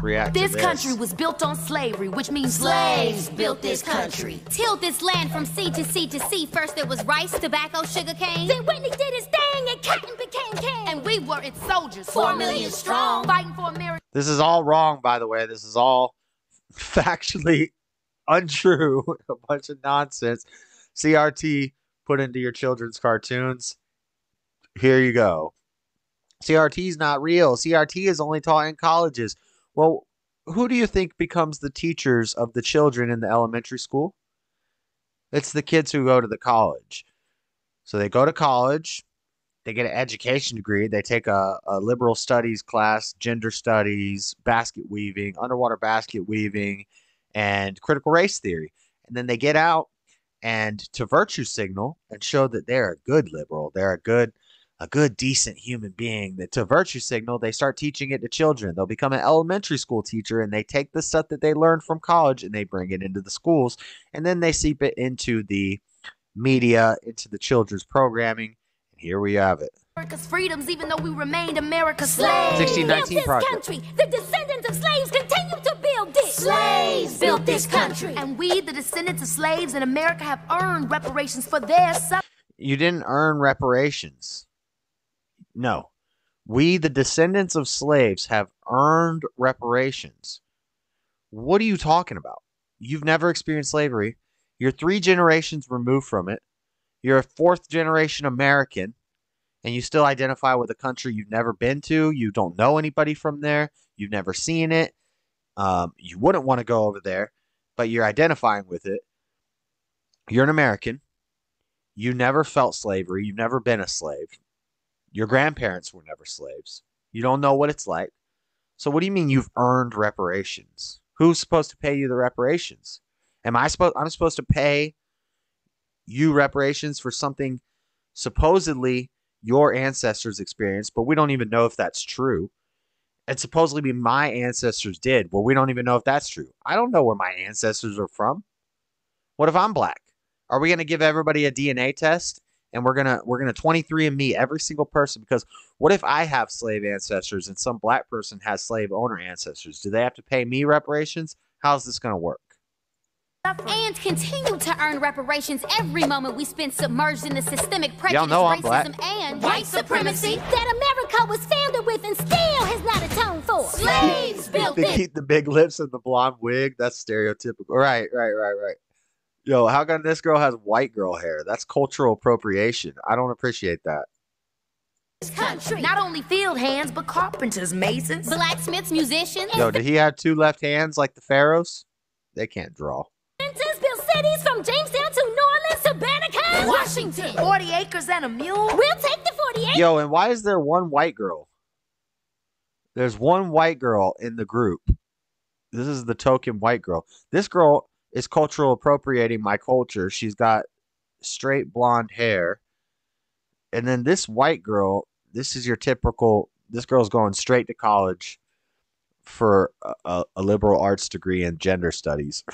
react to This this. country was built on slavery, which means slaves built this country. Tilled this land from sea to sea to sea. First there was rice, tobacco, sugar cane. Then Whitney did his thing and cotton became king. And we were its soldiers, 4 million strong, fighting for America. This is all wrong, by the way. This is all factually untrue. A bunch of nonsense. CRT put into your children's cartoons. Here you go. CRT is not real. CRT is only taught in colleges. Well, who do you think becomes the teachers of the children in the elementary school? It's the kids who go to the college. So they go to college. They get an education degree. They take a liberal studies class, gender studies, basket weaving, underwater basket weaving, and critical race theory. And then they get out and to virtue signal and show that they're a good liberal. They're a good, decent human being. That to virtue signal, they start teaching it to children. They'll become an elementary school teacher, and they take the stuff that they learned from college and they bring it into the schools. And then they seep it into the media, into the children's programming. And here we have it. America's freedoms, even though we remained America's slaves. 1619 project. Country. The descendants of slaves continue to build this. Slaves built this country. And we, the descendants of slaves in America, have earned reparations for their You didn't earn reparations. No. We, the descendants of slaves, have earned reparations. What are you talking about? You've never experienced slavery. You're 3 generations removed from it. You're a 4th generation American, and you still identify with a country you've never been to. You don't know anybody from there. You've never seen it. You wouldn't want to go over there, but you're identifying with it. You're an American. You never felt slavery. You've never been a slave. Your grandparents were never slaves. You don't know what it's like. So what do you mean you've earned reparations? Who's supposed to pay you the reparations? I'm supposed to pay you reparations for something supposedly your ancestors experienced, but we don't even know if that's true. And supposedly my ancestors did. Well, we don't even know if that's true. I don't know where my ancestors are from. What if I'm black? Are we going to give everybody a DNA test? And we're gonna 23andMe every single person, because what if I have slave ancestors and some black person has slave owner ancestors? Do they have to pay me reparations? How's this gonna work? And continue to earn reparations every moment we spend submerged in the systemic prejudice, I'm racism, black. and white supremacy that America was founded with and still has not atoned for. Slaves built They this. keep the big lips and the blonde wig. That's stereotypical. Right. Yo, how come this girl has white girl hair? That's cultural appropriation. I don't appreciate that. Country. Not only field hands, but carpenters, masons, blacksmiths, musicians. Yo, did he have 2 left hands like the pharaohs? They can't draw. Built cities from Jamestown to New Orleans to Banneker, Washington. 40 acres and a mule. We'll take the 48. Yo, and why is there one white girl? There's one white girl in the group. This is the token white girl. This girl is cultural appropriating my culture. She's got straight blonde hair. And then this white girl, this is your typical, this girl's going straight to college for a liberal arts degree in gender studies.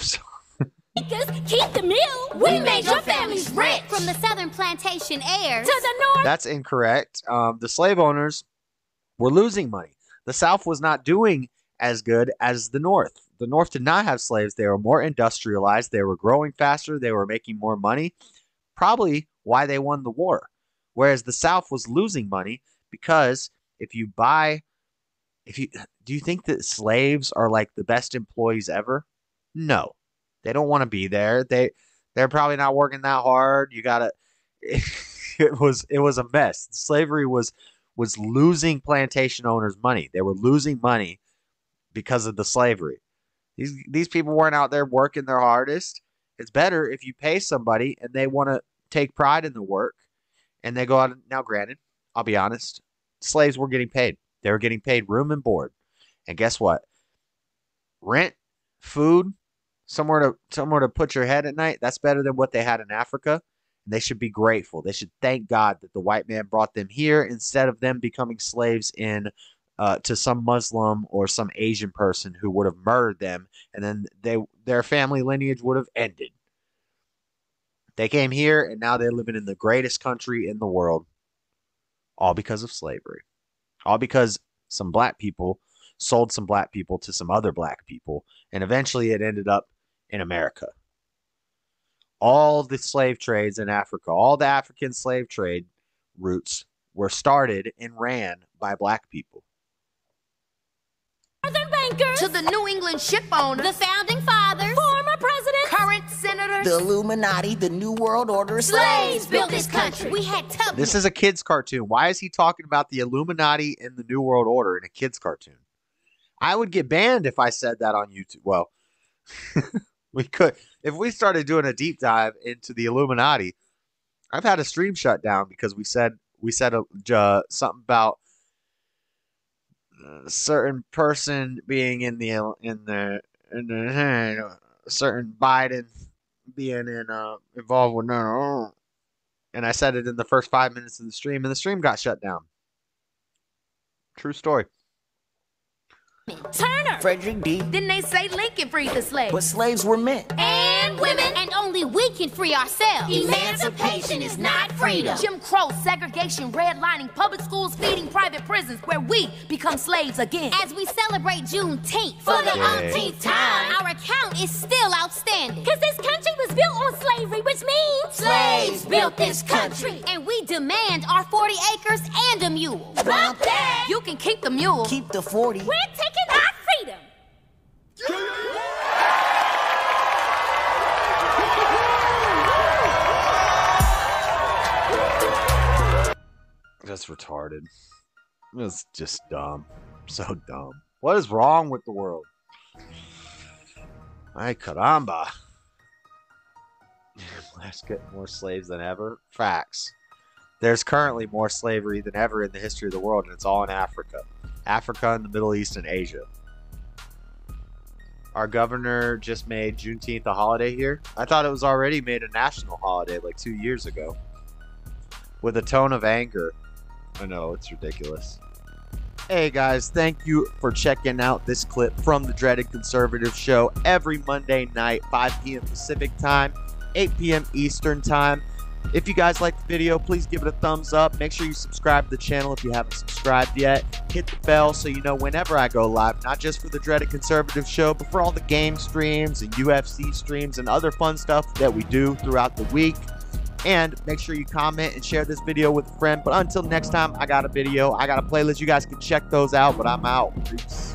Keep the mill. We made your families rich. From the southern plantation heirs to the north. That's incorrect. The slave owners were losing money. The South was not doing as good as the North. The North did not have slaves. They were more industrialized. They were growing faster. They were making more money. Probably why they won the war. Whereas the South was losing money because do you think that slaves are like the best employees ever? No. They don't want to be there. They're probably not working that hard. It was a mess. Slavery was losing plantation owners money. They were losing money because of the slavery. These people weren't out there working their hardest. It's better if you pay somebody and they want to take pride in the work and they go out. Now, granted, I'll be honest, slaves were getting paid. They were getting paid room and board. And guess what? Rent, food, somewhere to put your head at night, that's better than what they had in Africa. And they should be grateful. They should thank God that the white man brought them here instead of them becoming slaves to some Muslim or some Asian person who would have murdered them, and then their family lineage would have ended. They came here, and now they're living in the greatest country in the world, all because of slavery. All because some black people sold some black people to some other black people, and eventually it ended up in America. All the slave trades in Africa, all the African slave trade routes were started and ran by black people. Bankers, to the New England ship owners, the founding fathers, former presidents, current senators, the Illuminati, the New World Order, slaves built this country. We had tough. This is a kid's cartoon. Why is he talking about the Illuminati and the New World Order in a kid's cartoon? I would get banned if I said that on YouTube. Well, we could. If we started doing a deep dive into the Illuminati, I've had a stream shut down because we said something about a certain person being in the certain Biden being involved with and I said it in the first 5 minutes of the stream, and the stream got shut down. True story. Turner, Frederick D. Didn't they say Lincoln freed the slaves? But slaves were men and women, and only we can free ourselves. Emancipation is not freedom. Jim Crow, segregation, redlining, public schools, feeding private prisons, where we become slaves again. As we celebrate Juneteenth for the umpteenth time, our account is still outstanding. Cause this country was built on slavery, which means slaves built this country. And we demand our 40 acres and a mule. Bump that! You can keep the mule. Keep the 40. We're taking our freedom. That's retarded. It's just dumb. So dumb. What is wrong with the world? Ay caramba. Let's get more slaves than ever. Facts. There's currently more slavery than ever in the history of the world, and it's all in Africa. Africa and the Middle East and Asia. Our governor just made Juneteenth a holiday here. I thought it was already made a national holiday like 2 years ago. With a tone of anger. I know, it's ridiculous. Hey guys, thank you for checking out this clip from the Dreaded Conservative Show every Monday night, 5 p.m. Pacific Time, 8 p.m. Eastern Time. If you guys like the video, please give it a thumbs up. Make sure you subscribe to the channel if you haven't subscribed yet. Hit the bell so you know whenever I go live, not just for the Dreaded Conservative Show, but for all the game streams and UFC streams and other fun stuff that we do throughout the week. And make sure you comment and share this video with a friend. But until next time, I got a video, I got a playlist. You guys can check those out, but I'm out. Peace.